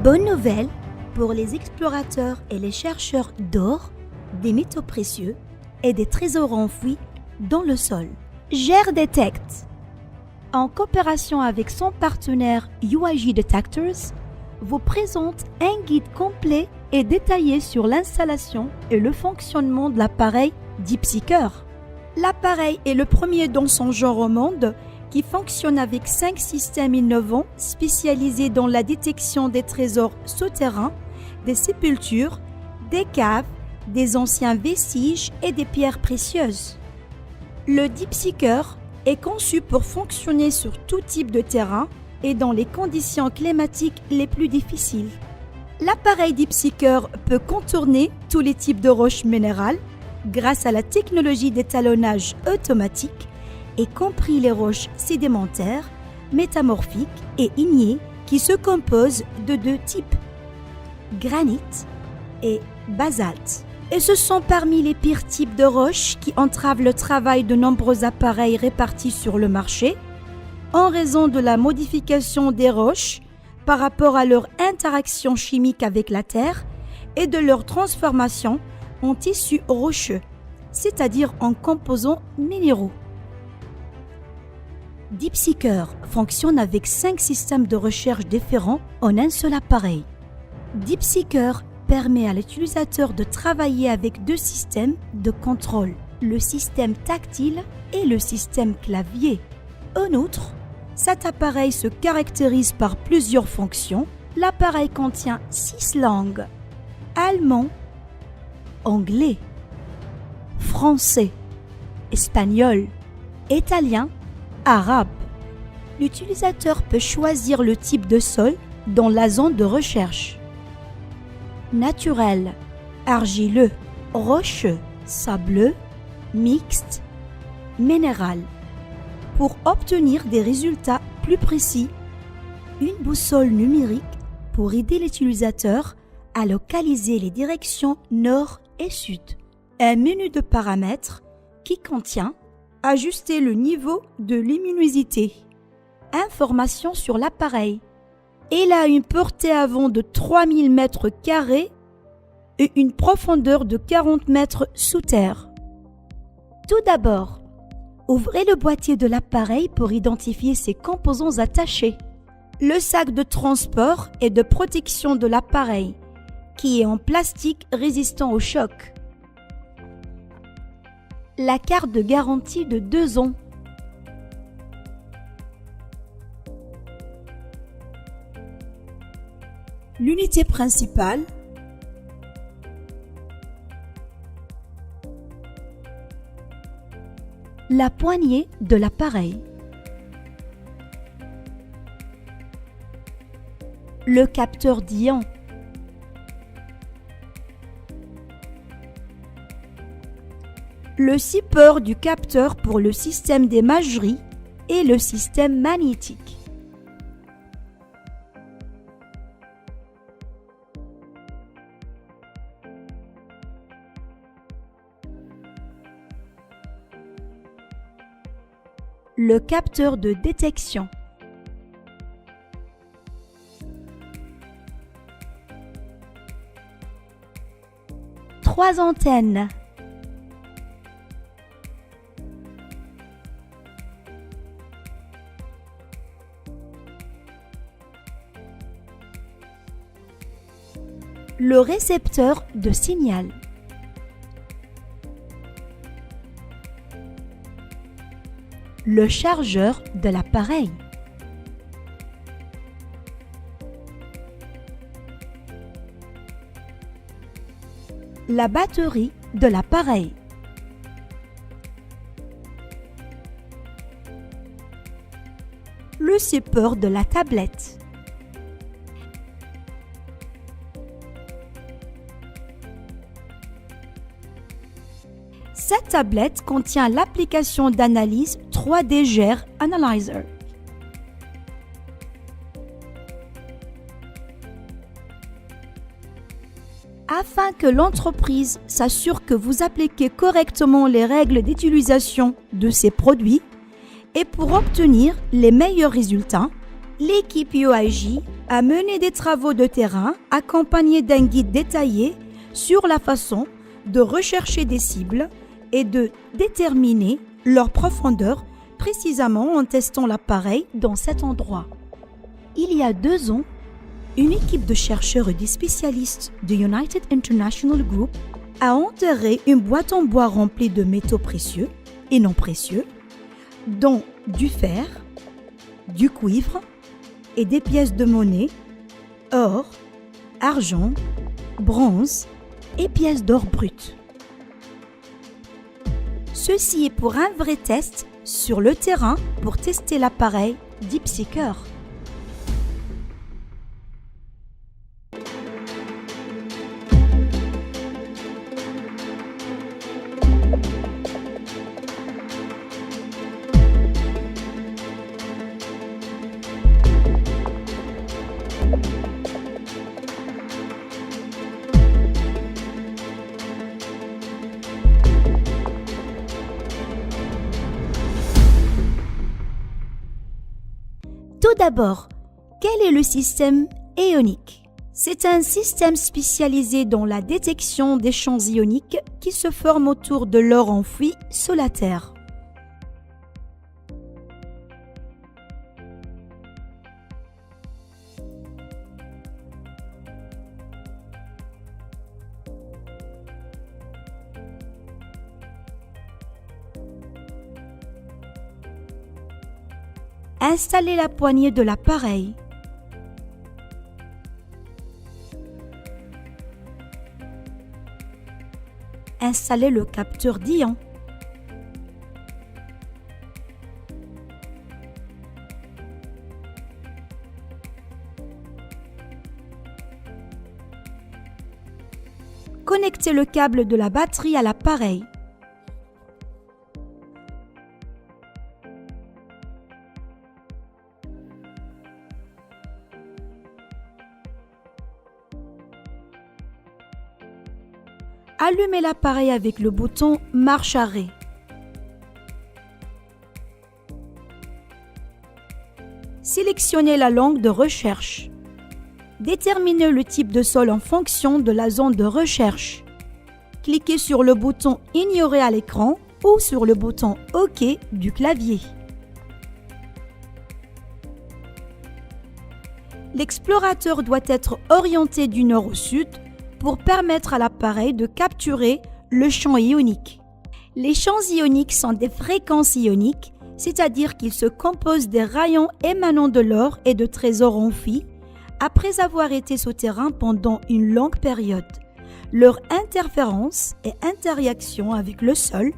Bonne nouvelle pour les explorateurs et les chercheurs d'or, des métaux précieux et des trésors enfouis dans le sol. GeoDetect, en coopération avec son partenaire UIG Detectors, vous présente un guide complet et détaillé sur l'installation et le fonctionnement de l'appareil DeepSeeker. L'appareil est le premier dans son genre au monde qui fonctionne avec 5 systèmes innovants spécialisés dans la détection des trésors souterrains, des sépultures, des caves, des anciens vestiges et des pierres précieuses. Le DeepSeeker est conçu pour fonctionner sur tout type de terrain et dans les conditions climatiques les plus difficiles. L'appareil DeepSeeker peut contourner tous les types de roches minérales grâce à la technologie d'étalonnage automatique, y compris les roches sédimentaires, métamorphiques et ignées qui se composent de 2 types, granit et basalte. Et ce sont parmi les pires types de roches qui entravent le travail de nombreux appareils répartis sur le marché en raison de la modification des roches par rapport à leur interaction chimique avec la terre et de leur transformation en tissus rocheux, c'est-à-dire en composants minéraux. DeepSeeker fonctionne avec 5 systèmes de recherche différents en un seul appareil. DeepSeeker permet à l'utilisateur de travailler avec 2 systèmes de contrôle, le système tactile et le système clavier. En outre, cet appareil se caractérise par plusieurs fonctions. L'appareil contient 6 langues: allemand, anglais, français, espagnol, italien, arabe. L'utilisateur peut choisir le type de sol dans la zone de recherche: naturel, argileux, rocheux, sableux, mixte, minéral. Pour obtenir des résultats plus précis, une boussole numérique pour aider l'utilisateur à localiser les directions nord et sud. Un menu de paramètres qui contient ajuster le niveau de luminosité, informations sur l'appareil. Il a une portée avant de 3000 mètres carrés et une profondeur de 40 mètres sous terre. Tout d'abord, ouvrez le boîtier de l'appareil pour identifier ses composants attachés. Le sac de transport et de protection de l'appareil, qui est en plastique résistant au choc. La carte de garantie de 2 ans. L'unité principale. La poignée de l'appareil. Le capteur d'ion. Le support du capteur pour le système d'imagerie et le système magnétique. Le capteur de détection. Trois antennes. Le récepteur de signal. Le chargeur de l'appareil. La batterie de l'appareil. Le support de la tablette. Cette tablette contient l'application d'analyse 3D GER Analyzer. Afin que l'entreprise s'assure que vous appliquez correctement les règles d'utilisation de ces produits et pour obtenir les meilleurs résultats, l'équipe UIG à mener des travaux de terrain accompagnés d'un guide détaillé sur la façon de rechercher des cibles et de déterminer leur profondeur précisément en testant l'appareil dans cet endroit. Il y a 2 ans, une équipe de chercheurs et de spécialistes de United International Group a enterré une boîte en bois remplie de métaux précieux et non précieux, dont du fer, du cuivre et des pièces de monnaie, or, argent, bronze et pièces d'or brut. Ceci est pour un vrai test sur le terrain pour tester l'appareil DeepSeeker. Tout d'abord, quel est le système ionique? C'est un système spécialisé dans la détection des champs ioniques qui se forment autour de l'or enfoui sous la Terre. Installez la poignée de l'appareil. Installez le capteur d'ion. Connectez le câble de la batterie à l'appareil. Allumez l'appareil avec le bouton marche arrêt. Sélectionnez la langue de recherche. Déterminez le type de sol en fonction de la zone de recherche. Cliquez sur le bouton Ignorer à l'écran ou sur le bouton OK du clavier. L'explorateur doit être orienté du nord au sud pour permettre à l'appareil de capturer le champ ionique. Les champs ioniques sont des fréquences ioniques, c'est-à-dire qu'ils se composent des rayons émanant de l'or et de trésors enfouis après avoir été souterrains pendant une longue période. Leur interférence et interaction avec le sol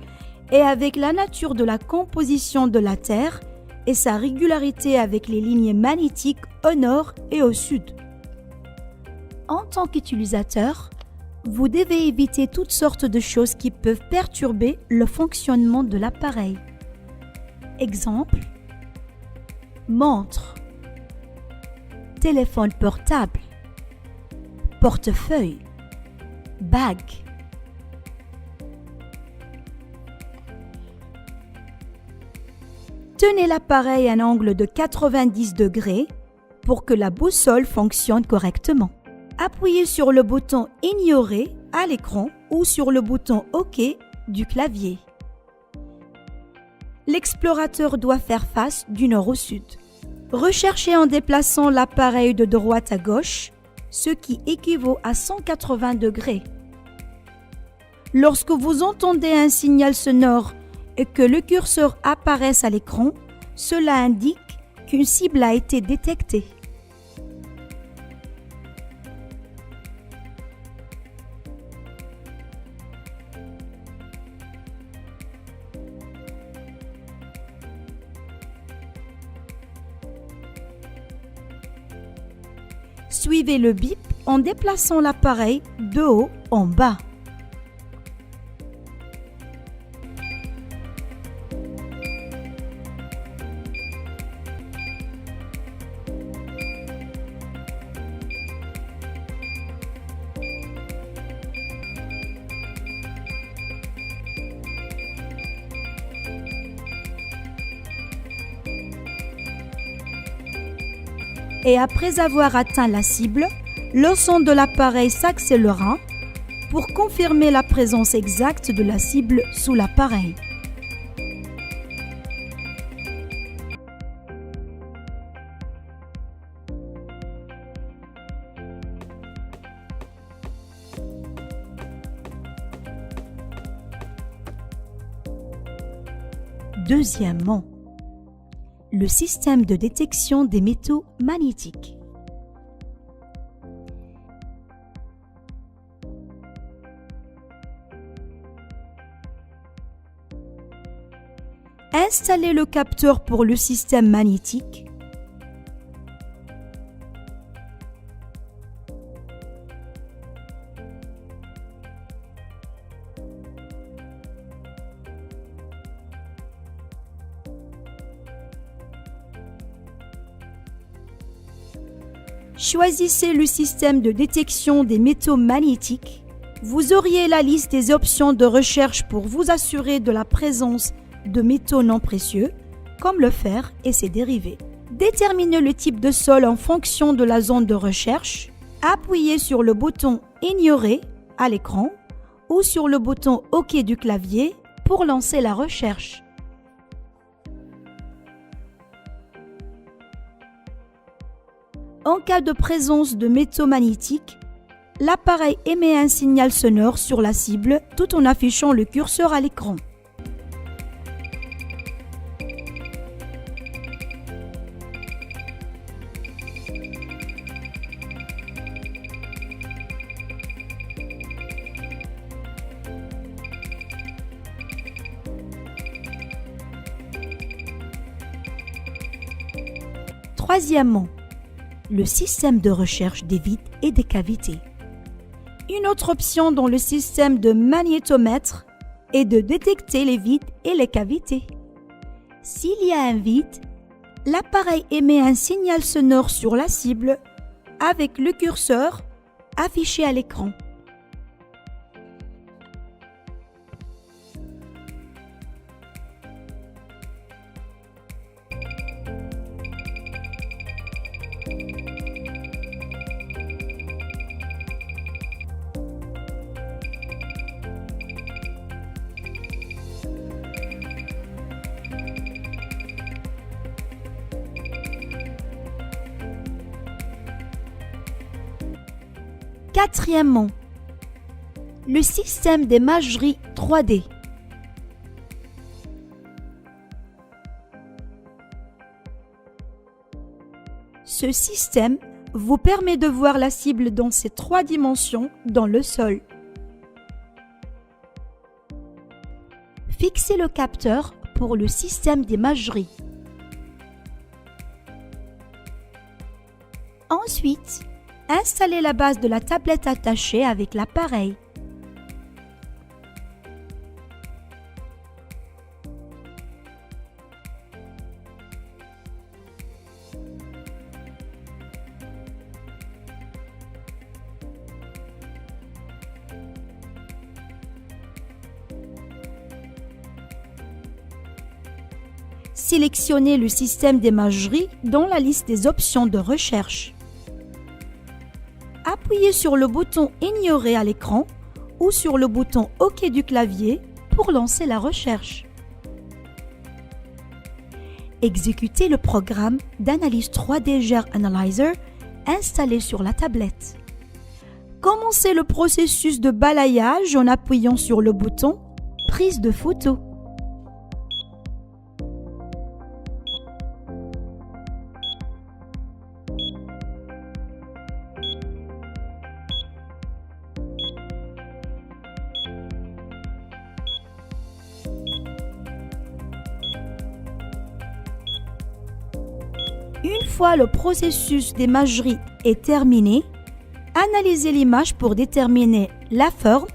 et avec la nature de la composition de la Terre et sa régularité avec les lignes magnétiques au nord et au sud. En tant qu'utilisateur, vous devez éviter toutes sortes de choses qui peuvent perturber le fonctionnement de l'appareil. Exemple, montre, téléphone portable, portefeuille, bague. Tenez l'appareil à un angle de 90 degrés pour que la boussole fonctionne correctement. Appuyez sur le bouton Ignorer à l'écran ou sur le bouton OK du clavier. L'explorateur doit faire face du nord au sud. Recherchez en déplaçant l'appareil de droite à gauche, ce qui équivaut à 180 degrés. Lorsque vous entendez un signal sonore et que le curseur apparaisse à l'écran, cela indique qu'une cible a été détectée. Suivez le bip en déplaçant l'appareil de haut en bas. et après avoir atteint la cible, le son de l'appareil s'accélérera pour confirmer la présence exacte de la cible sous l'appareil. Deuxièmement, le système de détection des métaux magnétiques. Installez le capteur pour le système magnétique. Choisissez le système de détection des métaux magnétiques. Vous auriez la liste des options de recherche pour vous assurer de la présence de métaux non précieux, comme le fer et ses dérivés. Déterminez le type de sol en fonction de la zone de recherche. Appuyez sur le bouton « Ignorer » à l'écran ou sur le bouton « OK » du clavier pour lancer la recherche. En cas de présence de métaux magnétiques, l'appareil émet un signal sonore sur la cible tout en affichant le curseur à l'écran. Troisièmement, le système de recherche des vides et des cavités. Une autre option dans le système de magnétomètre est de détecter les vides et les cavités. S'il y a un vide, l'appareil émet un signal sonore sur la cible avec le curseur affiché à l'écran. Quatrièmement, le système d'imagerie 3D. Ce système vous permet de voir la cible dans ses 3 dimensions dans le sol. Fixez le capteur pour le système d'imagerie. Ensuite, installez la base de la tablette attachée avec l'appareil. Sélectionnez le système d'imagerie dans la liste des options de recherche. Appuyez sur le bouton « Ignorer » à l'écran ou sur le bouton « OK » du clavier pour lancer la recherche. Exécutez le programme d'analyse 3D GER Analyzer installé sur la tablette. Commencez le processus de balayage en appuyant sur le bouton « Prise de photo ». Une fois le processus d'imagerie est terminé, analysez l'image pour déterminer la forme,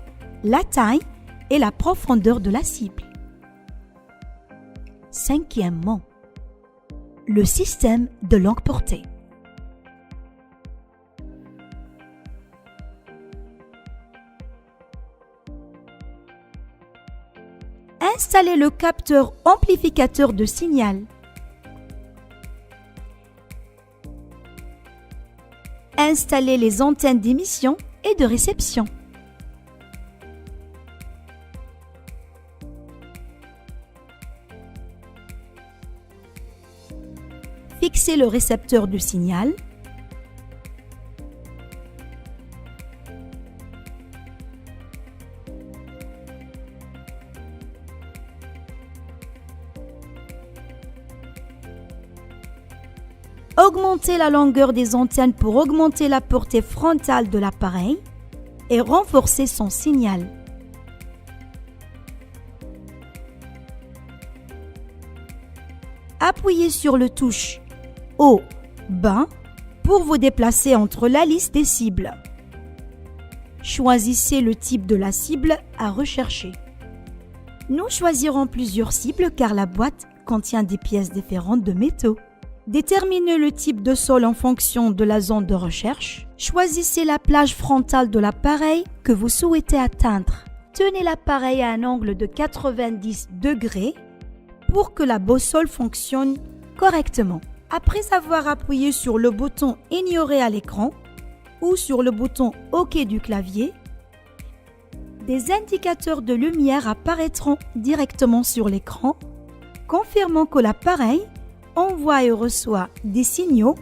la taille et la profondeur de la cible. Cinquièmement, le système de longue portée. Installez le capteur amplificateur de signal. Installez les antennes d'émission et de réception. Fixez le récepteur du signal. Augmentez la longueur des antennes pour augmenter la portée frontale de l'appareil et renforcer son signal. Appuyez sur le touche haut, bas pour vous déplacer entre la liste des cibles. Choisissez le type de la cible à rechercher. Nous choisirons plusieurs cibles car la boîte contient des pièces différentes de métaux. Déterminez le type de sol en fonction de la zone de recherche. Choisissez la plage frontale de l'appareil que vous souhaitez atteindre. Tenez l'appareil à un angle de 90 degrés pour que la boussole fonctionne correctement. Après avoir appuyé sur le bouton « Ignorer » à l'écran ou sur le bouton « OK » du clavier, des indicateurs de lumière apparaîtront directement sur l'écran, confirmant que l'appareil envoie et reçoit des signaux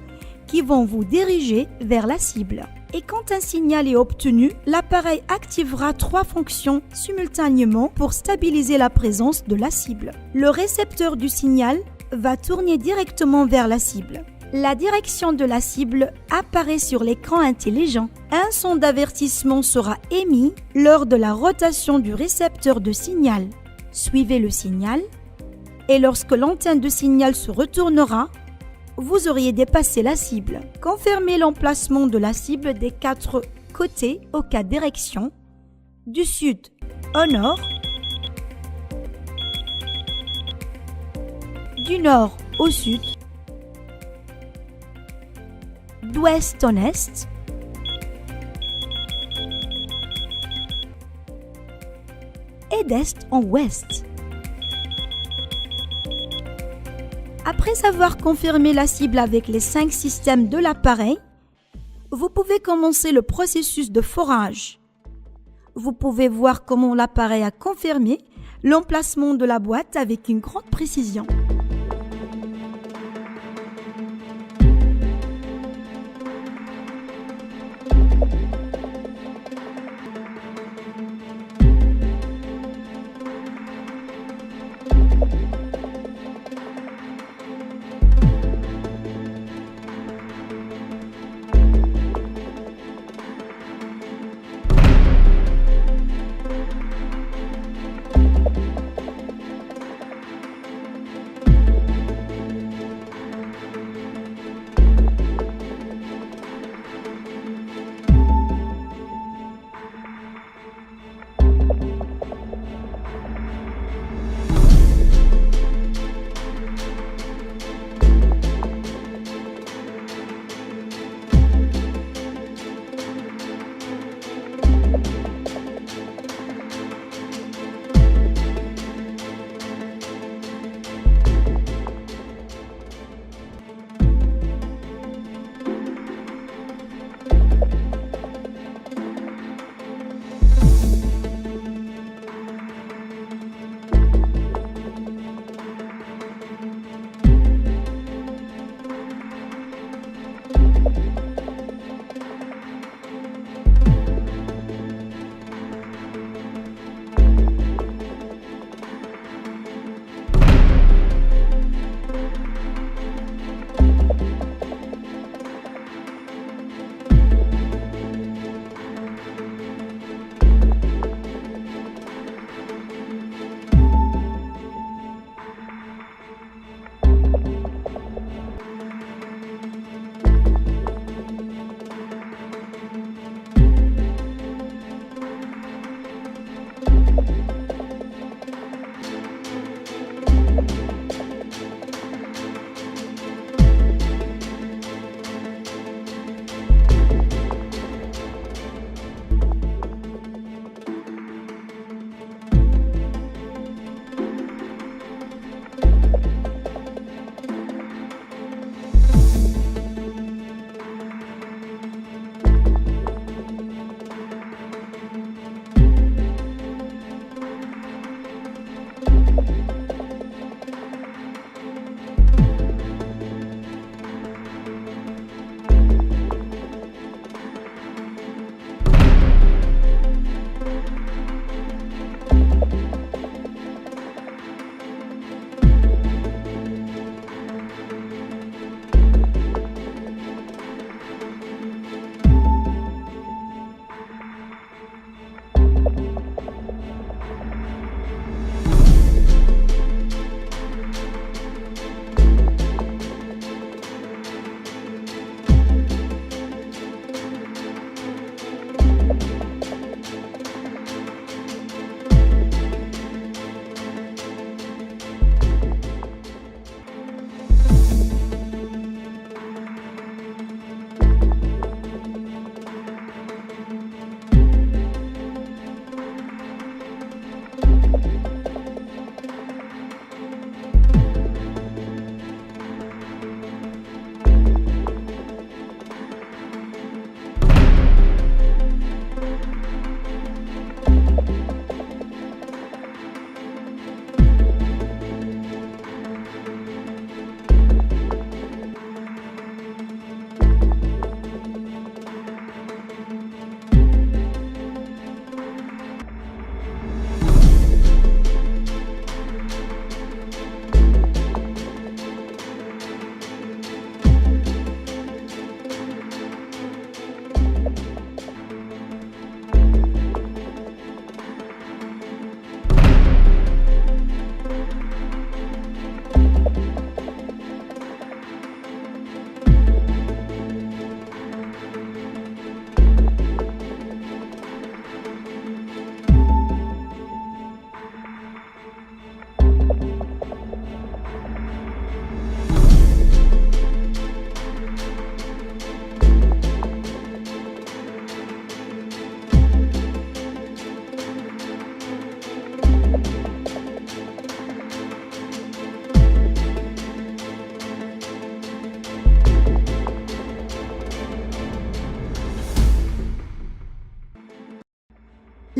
qui vont vous diriger vers la cible. Et quand un signal est obtenu, l'appareil activera 3 fonctions simultanément pour stabiliser la présence de la cible. Le récepteur du signal va tourner directement vers la cible. La direction de la cible apparaît sur l'écran intelligent. Un son d'avertissement sera émis lors de la rotation du récepteur de signal. Suivez le signal et lorsque l'antenne de signal se retournera, vous auriez dépassé la cible. Confirmez l'emplacement de la cible des 4 côtés aux 4 directions, du sud au nord, du nord au sud, d'ouest en est, et d'est en ouest. Après avoir confirmé la cible avec les 5 systèmes de l'appareil, vous pouvez commencer le processus de forage. Vous pouvez voir comment l'appareil a confirmé l'emplacement de la boîte avec une grande précision.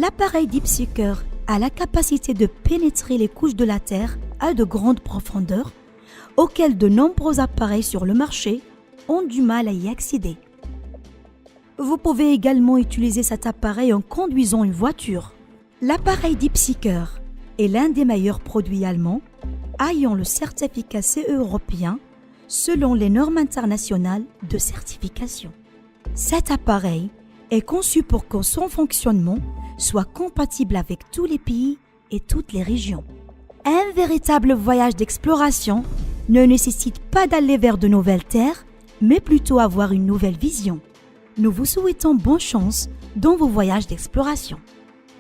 L'appareil Deep Seeker a la capacité de pénétrer les couches de la Terre à de grandes profondeurs, auxquelles de nombreux appareils sur le marché ont du mal à y accéder. Vous pouvez également utiliser cet appareil en conduisant une voiture. L'appareil Deep Seeker est l'un des meilleurs produits allemands ayant le certificat CE européen selon les normes internationales de certification. Cet appareil est conçu pour que son fonctionnement soit compatible avec tous les pays et toutes les régions. Un véritable voyage d'exploration ne nécessite pas d'aller vers de nouvelles terres, mais plutôt avoir une nouvelle vision. Nous vous souhaitons bonne chance dans vos voyages d'exploration.